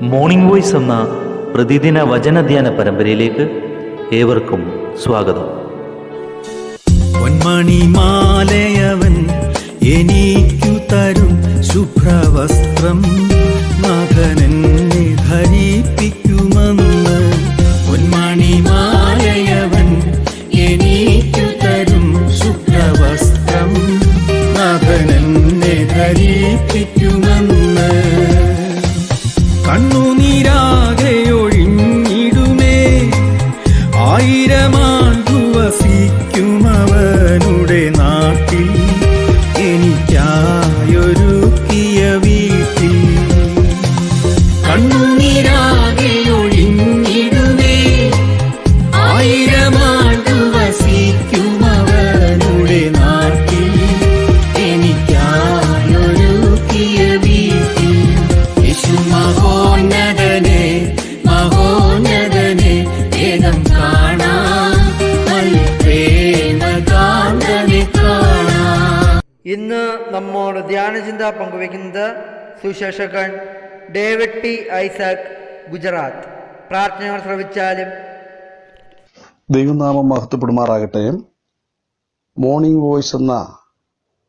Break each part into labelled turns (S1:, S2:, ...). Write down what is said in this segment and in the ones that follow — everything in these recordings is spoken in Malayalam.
S1: മോർണിംഗ് വോയ്സ് എന്ന പ്രതിദിന വചനധ്യാന പരമ്പരയിലേക്ക് ഏവർക്കും സ്വാഗതം.
S2: പൊന്മണിമാലയവൻ എനിക്കു തരും ശുഭ്രവസ്ത്രം, നാഥനെന്നെ ധരിപ്പിക്കുമെന്ന്. പൊന്മണിമാലയവൻ എനിക്കു തരും ശുഭ്രവസ്ത്രം, നാഥനെന്നെ ധരിപ്പിക്കുമെന്ന്. കണ്ണുനീരാകെ ഒഴിഞ്ഞിടുമേ, ആയിരമാണ്ടു വസിക്കുമവനുടെ നാട്ടിൽ, എനിക്കായൊരുക്കിയ വീട്ടിൽ. കണ്ണുനീരാകെ ഒഴിഞ്ഞിടുമേ, ആയിരമാണ്ടു വസിക്കുമവനുടെ നാട്ടിൽ, എനിക്കായൊരുക്കിയ വീട്ടിൽ. യേശു മഹോന്നതനെ, മഹോന്നതനെ, വേഗം കാണാം, പ്രേമകാന്തനെ കാണാം.
S3: ഇന്ന് നമ്മോട് ധ്യാനചിന്ത പങ്കുവയ്ക്കുന്നത് സുശേഷകൻ ഡേവിഡ് ടി ഐസക്, ഗുജറാത്ത്. പ്രാർത്ഥനകൾ ശ്രവിച്ചാലും.
S4: ദൈവനാമം മഹത്വപ്പെടുമാറാകട്ടെ. മോർണിംഗ് വോയ്സ് എന്ന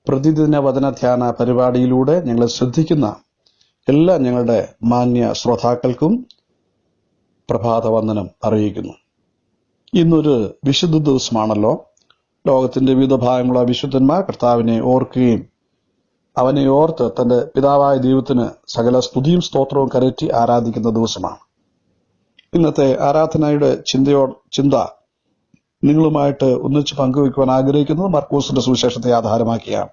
S4: പ്രതിദിന വചനധ്യാന പരിപാടിയിലൂടെ ഞങ്ങളെ ശ്രദ്ധിക്കുന്ന എല്ലാ ഞങ്ങളുടെ മാന്യ ശ്രോതാക്കൾക്കും പ്രഭാതവന്ദനം അറിയിക്കുന്നു. ഇന്നൊരു വിശുദ്ധ ദിവസമാണല്ലോ. ലോകത്തിന്റെ വിവിധ ഭാഗങ്ങളുള്ള വിശുദ്ധന്മാർ കർത്താവിനെ ഓർക്കുകയും അവനെ ഓർത്ത് തന്റെ പിതാവായ ദൈവത്തിന് സകല സ്തുതിയും സ്തോത്രവും കരറ്റി ആരാധിക്കുന്ന ദിവസമാണ്. ഇന്നത്തെ ആരാധനയുടെ ചിന്ത നിങ്ങളുമായിട്ട് ഒന്നിച്ച് പങ്കുവയ്ക്കുവാൻ ആഗ്രഹിക്കുന്നത് മർക്കോസിന്റെ സുവിശേഷത്തെ ആധാരമാക്കിയാണ്.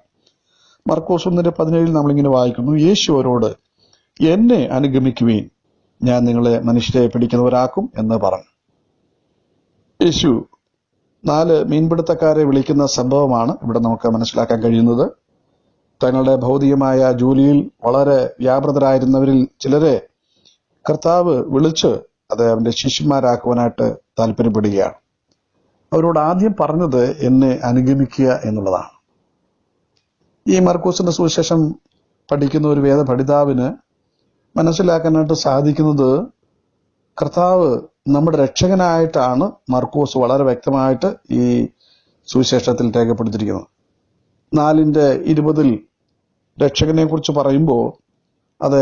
S4: മർക്കോസ് 1:17 നമ്മളിങ്ങനെ വായിക്കുന്നു: യേശു അവരോട്, എന്നെ അനുഗമിക്കുവീൻ, ഞാൻ നിങ്ങളെ മനുഷ്യരെ പിടിക്കുന്നവരാക്കും എന്ന് പറഞ്ഞു. യേശു 4 മീൻപിടുത്തക്കാരെ വിളിക്കുന്ന സംഭവമാണ് ഇവിടെ നമുക്ക് മനസ്സിലാക്കാൻ കഴിയുന്നത്. തങ്ങളുടെ ഭൗതികമായ ജോലിയിൽ വളരെ വ്യാപൃതരായിരുന്നവരിൽ ചിലരെ കർത്താവ് വിളിച്ച് അത് അവന്റെ ശിഷ്യന്മാരാക്കുവാനായിട്ട് താല്പര്യപ്പെടുകയാണ്. അവരോട് ആദ്യം പറഞ്ഞത് എന്നെ അനുഗമിക്കുക എന്നുള്ളതാണ്. ഈ മർക്കോസിന്റെ സുവിശേഷം പഠിക്കുന്ന ഒരു വേദ പഠിതാവിന് മനസ്സിലാക്കാനായിട്ട് സാധിക്കുന്നത് കർത്താവ് നമ്മുടെ രക്ഷകനായിട്ടാണ് മർക്കോസ് വളരെ വ്യക്തമായിട്ട് ഈ സുവിശേഷത്തിൽ രേഖപ്പെടുത്തിയിരിക്കുന്നത്. 4:20 രക്ഷകനെ കുറിച്ച് പറയുമ്പോൾ അത്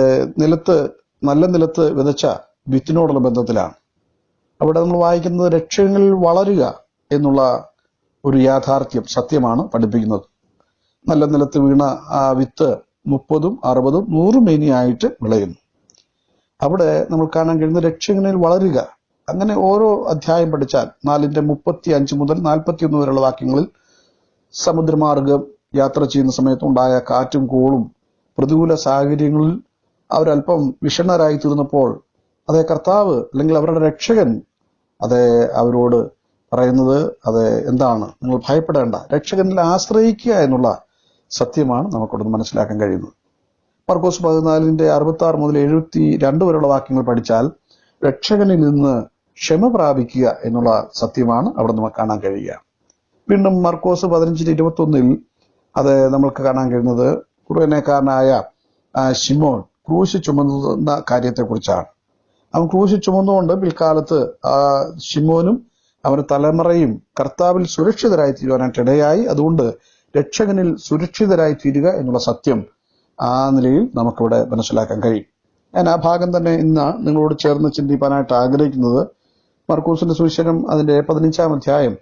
S4: നല്ല നിലത്ത് വിതച്ച വിത്തിനോടുള്ള ബന്ധത്തിലാണ്. അവിടെ നമ്മൾ വായിക്കുന്നത് രക്ഷകങ്ങളിൽ വളരുക എന്നുള്ള ഒരു യാഥാർത്ഥ്യം, സത്യമാണ് പഠിപ്പിക്കുന്നത്. നല്ല നിലത്ത് വീണ ആ വിത്ത് 30, 60, 100 മേനിയായിട്ട് വിളയുന്നു. അവിടെ നമ്മൾ കാണാൻ കഴിയുന്ന രക്ഷകനിൽ വളരുക. അങ്ങനെ ഓരോ അധ്യായം പഠിച്ചാൽ 4:35 മുതൽ 41 വരെയുള്ള വാക്യങ്ങളിൽ സമുദ്രമാർഗം യാത്ര ചെയ്യുന്ന സമയത്തുണ്ടായ കാറ്റും കോളും പ്രതികൂല സാഹചര്യങ്ങളിൽ അവരല്പം വിഷണ്ണരായി തീർന്നപ്പോൾ അതേ കർത്താവ് അല്ലെങ്കിൽ അവരുടെ രക്ഷകൻ അവരോട് പറയുന്നത് എന്താണ്? നിങ്ങൾ ഭയപ്പെടേണ്ട, രക്ഷകനിൽ ആശ്രയിക്കുക എന്നുള്ള സത്യമാണ് നമുക്കിവിടെ മനസ്സിലാക്കാൻ കഴിയുന്നത്. മർക്കോസ് 14:66 മുതൽ 72 വരെയുള്ള വാക്യങ്ങൾ പഠിച്ചാൽ രക്ഷകനിൽ നിന്ന് ക്ഷമ പ്രാപിക്കുക എന്നുള്ള സത്യമാണ് അവിടെ നമുക്ക് കാണാൻ കഴിയുക. വീണ്ടും മർക്കോസ് 15:21 നമ്മൾക്ക് കാണാൻ കഴിയുന്നത് കുറേനേക്കാരനായ ശിമോൻ ക്രൂശ് ചുമന്ന കാര്യത്തെക്കുറിച്ചാണ്. അവൻ ക്രൂശ് ചുമന്നുകൊണ്ട് പിൽക്കാലത്ത് ശിമോനും അവന്റെ തലമുറയും കർത്താവിൽ സുരക്ഷിതരായി തീരുവാനായിട്ട് ഇടയായി. അതുകൊണ്ട് രക്ഷകനിൽ സുരക്ഷിതരായി തീരുക എന്നുള്ള സത്യം ആ നിലയിൽ നമുക്കിവിടെ മനസ്സിലാക്കാൻ കഴിയും. ഞാൻ ആ ഭാഗം തന്നെ ഇന്ന് നിങ്ങളോട് ചേർന്ന് ചിന്തിപ്പാനായിട്ട് ആഗ്രഹിക്കുന്നത് മർക്കോസിന്റെ സുവിശേഷം അതിന്റെ 15-ാം അധ്യായം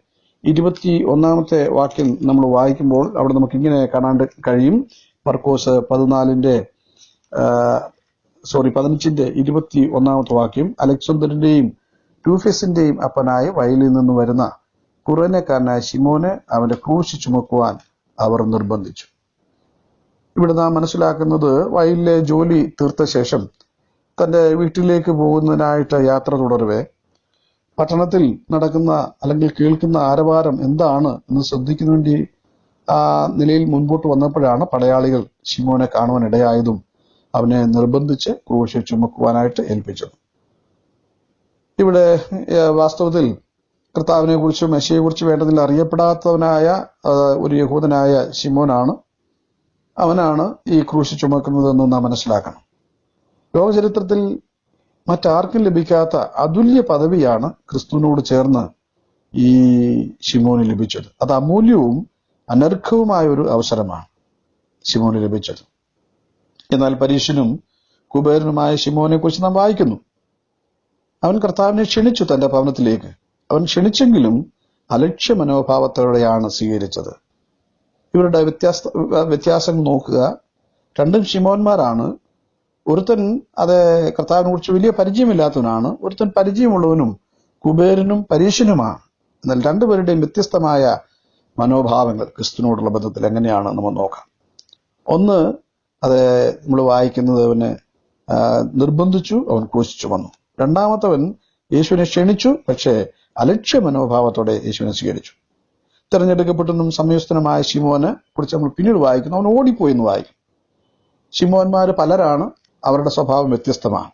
S4: 21-ാമത്തെ വാക്യം നമ്മൾ വായിക്കുമ്പോൾ അവിടെ നമുക്ക് ഇങ്ങനെ കാണാൻ കഴിയും. മർക്കോസ് 15:21 വാക്യം: അലക്സാണ്ടറിന്റെയും രൂഫസിന്റെയും അപ്പനായ വയലിൽ നിന്ന് വരുന്ന കുറേനക്കാരനായ ശിമോനെ അവന്റെ ക്രൂശ് ചുമക്കുവാൻ അവർ നിർബന്ധിച്ചു. ഇവിടെ നാം മനസ്സിലാക്കുന്നത് വയലിലെ ജോലി തീർത്ത ശേഷം തന്റെ വീട്ടിലേക്ക് പോകുന്നതിനായിട്ട് യാത്ര തുടരവേ പട്ടണത്തിൽ നടക്കുന്ന അല്ലെങ്കിൽ കേൾക്കുന്ന ആരവാരം എന്താണ് എന്ന് ശ്രദ്ധിക്കുന്ന വേണ്ടി ആ നിലയിൽ മുൻപോട്ട് വന്നപ്പോഴാണ് പടയാളികൾ ശിമോനെ കാണുവാൻ ഇടയായതും അവനെ നിർബന്ധിച്ച് ക്രൂശ് ചുമക്കുവാനായിട്ട് ഏൽപ്പിച്ചത്. ഇവിടെ വാസ്തവത്തിൽ കർത്താവിനെ കുറിച്ചും മെസ്സിയെ കുറിച്ച് വേണ്ടതിൽ അറിയപ്പെടാത്തവനായ ഒരു യഹൂദനായ ശിമോനാണ് അവനാണ് ഈ ക്രൂശ് ചുമക്കുന്നതെന്ന് നാം മനസ്സിലാക്കണം. ലോകചരിത്രത്തിൽ മറ്റാർക്കും ലഭിക്കാത്ത അതുല്യ പദവിയാണ് ക്രിസ്തുവിനോട് ചേർന്ന് ഈ ശിമോന് ലഭിച്ചത്. അത് അമൂല്യവും അനർഘവുമായ ഒരു അവസരമാണ് ശിമോന് ലഭിച്ചത്. എന്നാൽ പരീശനും കുബേരനുമായ ശിമോനെ കുറിച്ച് നാം വായിക്കുന്നു. അവൻ കർത്താവിനെ ക്ഷണിച്ചു തന്റെ ഭവനത്തിലേക്ക്. അവൻ ക്ഷണിച്ചെങ്കിലും അലക്ഷ്യ മനോഭാവത്തോടെയാണ് സ്വീകരിച്ചത്. ഇവരുടെ വ്യത്യാസം നോക്കുക. രണ്ടും ശിമോന്മാരാണ്. ഒരുത്തൻ അത് കർത്താവിനെ കുറിച്ച് വലിയ പരിചയമില്ലാത്തവനാണ്, ഒരുത്തൻ പരിചയമുള്ളവനും കുബേരനും പരീശനുമാണ്. എന്നാൽ രണ്ടുപേരുടെയും വ്യത്യസ്തമായ മനോഭാവങ്ങൾ ക്രിസ്തുവിനോടുള്ള ബന്ധത്തിൽ എങ്ങനെയാണ് നമ്മൾ നോക്കാം. ഒന്ന്, അത് നമ്മൾ വായിക്കുന്നത് അവന് നിർബന്ധിച്ചു, അവൻ ക്രൂശിച്ചു വന്നു. രണ്ടാമത്തവൻ യേശുവിനെ ക്ഷണിച്ചു, പക്ഷേ അലക്ഷ്യ മനോഭാവത്തോടെ യേശുവിനെ സ്വീകരിച്ചു. തെരഞ്ഞെടുക്കപ്പെട്ടതും സമയസ്ഥനുമായ ശിമോനെ കുറിച്ച് നമ്മൾ പിന്നീട് വായിക്കുന്നു. അവൻ ഓടിപ്പോയി എന്ന് വായിക്കും. ശിമോന്മാർ പലരാണ്, അവരുടെ സ്വഭാവം വ്യത്യസ്തമാണ്.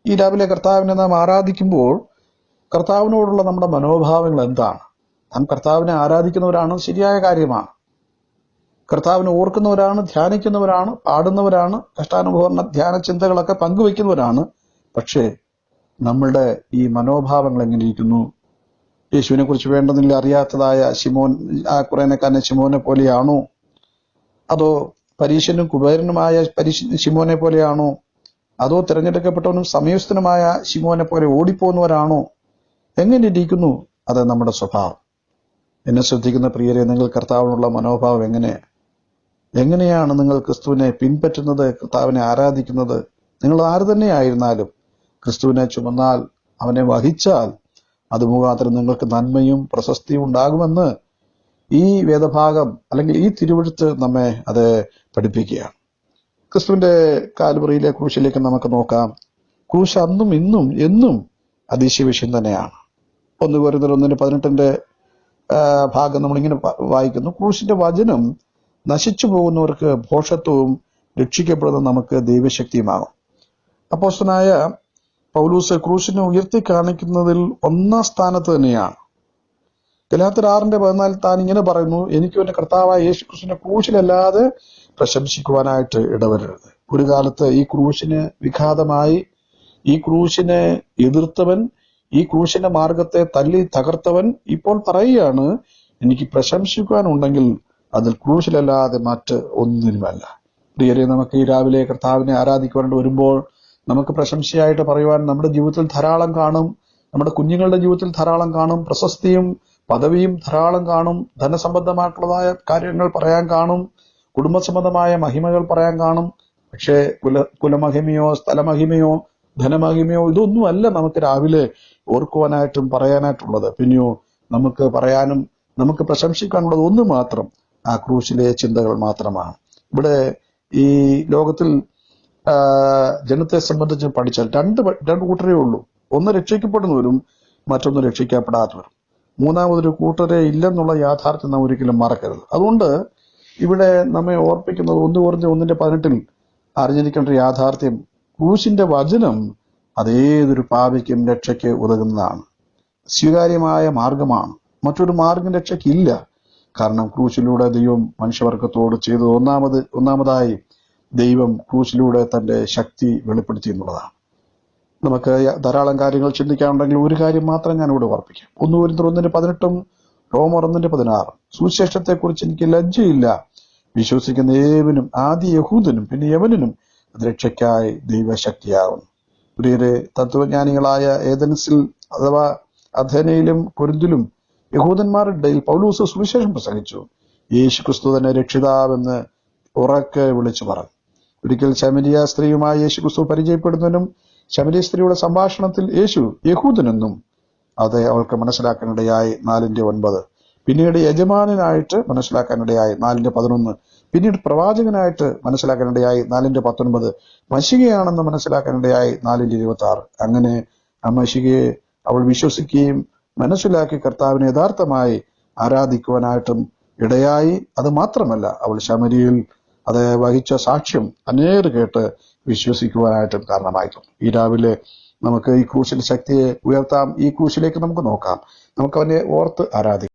S4: ഈ രാവിലെ കർത്താവിനെ നാം ആരാധിക്കുമ്പോൾ കർത്താവിനോടുള്ള നമ്മുടെ മനോഭാവങ്ങൾ എന്താണ്? നാം കർത്താവിനെ ആരാധിക്കുന്നവരാണ്, ശരിയായ കാര്യമാണ്. കർത്താവിനെ ഓർക്കുന്നവരാണ്, ധ്യാനിക്കുന്നവരാണ്, പാടുന്നവരാണ്, കഷ്ടാനുഭവ ധ്യാന ചിന്തകളൊക്കെ പങ്കുവെക്കുന്നവരാണ്. പക്ഷേ നമ്മളുടെ ഈ മനോഭാവങ്ങൾ എങ്ങനെയിരിക്കുന്നു? യേശുവിനെ കുറിച്ച് വേണ്ടതില്ല അറിയാത്തതായ ശിമോൻ, ആ കുറേനക്കാരനെ ശിമോനെ പോലെയാണോ? അതോ പരീശനും കുബേരനുമായ ശിമോനെ പോലെയാണോ? അതോ തിരഞ്ഞെടുക്കപ്പെട്ടവനും സമയസ്ഥനുമായ ശിമോനെ പോലെ ഓടിപ്പോകുന്നവരാണോ? എങ്ങനെ ഇരിക്കുന്നു അത് നമ്മുടെ സ്വഭാവം? എന്നെ ശ്രദ്ധിക്കുന്ന പ്രിയരെ, നിങ്ങൾ കർത്താവിനുള്ള മനോഭാവം എങ്ങനെയാണ് നിങ്ങൾ ക്രിസ്തുവിനെ പിൻപറ്റുന്നത്, കർത്താവിനെ ആരാധിക്കുന്നത്? നിങ്ങൾ ആര് തന്നെയായിരുന്നാലും ക്രിസ്തുവിനെ ചുമന്നാൽ, അവനെ വഹിച്ചാൽ, അത് മുഖാന്തരം നിങ്ങൾക്ക് നന്മയും പ്രശസ്തിയും ഉണ്ടാകുമെന്ന് ഈ വേദഭാഗം അല്ലെങ്കിൽ ഈ തിരുവെഴുത്ത് നമ്മെ അത് പഠിപ്പിക്കുകയാണ്. ക്രിസ്തുവിന്റെ കാൽവറിയിലെ ക്രൂശിലേക്ക് നമുക്ക് നോക്കാം. ക്രൂശ് അന്നും ഇന്നും എന്നും അതിശയവിഷയം തന്നെയാണ്. 1 കൊരിന്ത്യർ 1:18 ഭാഗം നമ്മളിങ്ങനെ വായിക്കുന്നു. ക്രൂശിന്റെ വചനം നശിച്ചു പോകുന്നവർക്ക് ഭോഷത്വവും രക്ഷിക്കപ്പെടുന്ന നമുക്ക് ദൈവശക്തിയുമാകും. അപ്പോസ്തലനായ പൗലൂസ് ക്രൂശിനെ ഉയർത്തി കാണിക്കുന്നതിൽ ഒന്നാം സ്ഥാനത്ത് തന്നെയാണ്. ഗലാത്യർ 6:14 താൻ ഇങ്ങനെ പറയുന്നു: എനിക്കും എന്റെ കർത്താവായ യേശു ക്രിസ്തുവിന്റെ ക്രൂശിലല്ലാതെ പ്രശംസിക്കുവാനായിട്ട് ഇടവരരുത്. ഒരു കാലത്ത് ഈ ക്രൂശിന് വിഘാതമായി, ഈ ക്രൂശിനെ എതിർത്തവൻ, ഈ ക്രൂശിന്റെ മാർഗത്തെ തല്ലി തകർത്തവൻ ഇപ്പോൾ പറയുകയാണ്, എനിക്ക് പ്രശംസിക്കുവാനുണ്ടെങ്കിൽ അതിൽ ക്രൂശിലല്ലാതെ മറ്റ് ഒന്നിനുമല്ല. പ്രിയരെ, നമുക്ക് ഈ രാവിലെ കർത്താവിനെ ആരാധിക്കുവാനായിട്ട് വരുമ്പോൾ നമുക്ക് പ്രശംസയായിട്ട് പറയുവാൻ നമ്മുടെ ജീവിതത്തിൽ ധാരാളം കാണും. നമ്മുടെ കുഞ്ഞുങ്ങളുടെ ജീവിതത്തിൽ ധാരാളം കാണും. പ്രശസ്തിയും പദവിയും ധാരാളം കാണും. ധനസംബന്ധമായിട്ടുള്ളതായ കാര്യങ്ങൾ പറയാൻ കാണും. കുടുംബസംബന്ധമായ മഹിമകൾ പറയാൻ കാണും. പക്ഷേ കുലമഹിമയോ സ്ഥലമഹിമയോ ധനമഹിമയോ ഇതൊന്നുമല്ല നമുക്ക് രാവിലെ ഓർക്കുവാനായിട്ടും പറയാനായിട്ടുള്ളത്. പിന്നെയോ നമുക്ക് പറയാനും നമുക്ക് പ്രശംസിക്കാനുള്ളത് ഒന്ന് മാത്രം, ആ ക്രൂശിലെ ചിന്തകൾ മാത്രമാണ്. ഇവിടെ ഈ ലോകത്തിൽ ജനത്തെ സംബന്ധിച്ച് പഠിച്ചാൽ രണ്ട് കൂട്ടരേ ഉള്ളൂ. ഒന്ന് രക്ഷിക്കപ്പെടുന്നവരും മറ്റൊന്ന് രക്ഷിക്കപ്പെടാത്തവരും. മൂന്നാമതൊരു കൂട്ടരെ ഇല്ലെന്നുള്ള യാഥാർത്ഥ്യം നാം ഒരിക്കലും മറക്കരുത്. അതുകൊണ്ട് ഇവിടെ നമ്മെ ഓർപ്പിക്കുന്നത് 1 കൊരിന്ത്യർ 1:18 അറിഞ്ഞിരിക്കേണ്ട ഒരു യാഥാർത്ഥ്യം, ക്രൂശിന്റെ വചനം അതേതൊരു പാപിക്കും രക്ഷയ്ക്ക് ഉതകുന്നതാണ്, സ്വീകാര്യമായ മാർഗമാണ്. മറ്റൊരു മാർഗം രക്ഷയ്ക്കില്ല. കാരണം ക്രൂശിലൂടെ ദൈവം മനുഷ്യവർഗത്തോട് ചെയ്തത് ഒന്നാമതായി ദൈവം ക്രൂശിലൂടെ തന്റെ ശക്തി വെളിപ്പെടുത്തി എന്നുള്ളതാണ്. നമുക്ക് ധാരാളം കാര്യങ്ങൾ ചിന്തിക്കാനുണ്ടെങ്കിൽ ഒരു കാര്യം മാത്രം ഞാൻ ഇവിടെ ഓർപ്പിക്കാം. 1 കൊരിന്ത്യർ 1:18 റോമർ 1:16 സുവിശേഷത്തെക്കുറിച്ച് എനിക്ക് ലജ്ജയില്ല, വിശ്വസിക്കുന്ന ഏവനും, ആദ്യ യഹൂദനും പിന്നെ യവനനും അത് രക്ഷയ്ക്കായി ദൈവശക്തിയാകുന്നു. പ്രിയരെ, തത്വജ്ഞാനികളായ ഏഥൻസിൽ അഥവാ അഥേനയിലും കൊരിന്തിലും യഹൂദന്മാരുടെ ഇടയിൽ പൗലൂസ് സുവിശേഷം പ്രസംഗിച്ചു. യേശു ക്രിസ്തു തന്നെ രക്ഷിതാവെന്ന് ഉറക്കെ വിളിച്ചു പറഞ്ഞു. ഒരിക്കൽ ശമരിയ സ്ത്രീയുമായി യേശു ക്രിസ്തു പരിചയപ്പെടുന്നതിനും ശമരിയ സ്ത്രീയുടെ സംഭാഷണത്തിൽ യേശു യഹൂദനെന്നും അത് അവൾക്ക് മനസ്സിലാക്കാനിടയായി 4:9. പിന്നീട് യജമാനായിട്ട് മനസ്സിലാക്കാനിടയായി 4:11. പിന്നീട് പ്രവാചകനായിട്ട് മനസ്സിലാക്കാനിടയായി 4:19. മശികയാണെന്ന് മനസ്സിലാക്കാനിടയായി 4:26. അങ്ങനെ ആ മശികയെ അവൾ വിശ്വസിക്കുകയും മനസ്സിലാക്കി കർത്താവിനെ യഥാർത്ഥമായി ആരാധിക്കുവാനായിട്ടും ഇടയായി. അത് മാത്രമല്ല, അവൾ ശമരിയിൽ അത് വഹിച്ച സാക്ഷ്യം അനേർ കേട്ട് വിശ്വസിക്കുവാനായിട്ടും കാരണമായിട്ടുണ്ട്. ഈ രാവിലെ നമുക്ക് ഈ ക്രൂശിന്റെ ശക്തിയെ ഉയർത്താം. ഈ ക്രൂശിലേക്ക് നമുക്ക് നോക്കാം. നമുക്ക് അവനെ ഓർത്ത് ആരാധിക്കാം.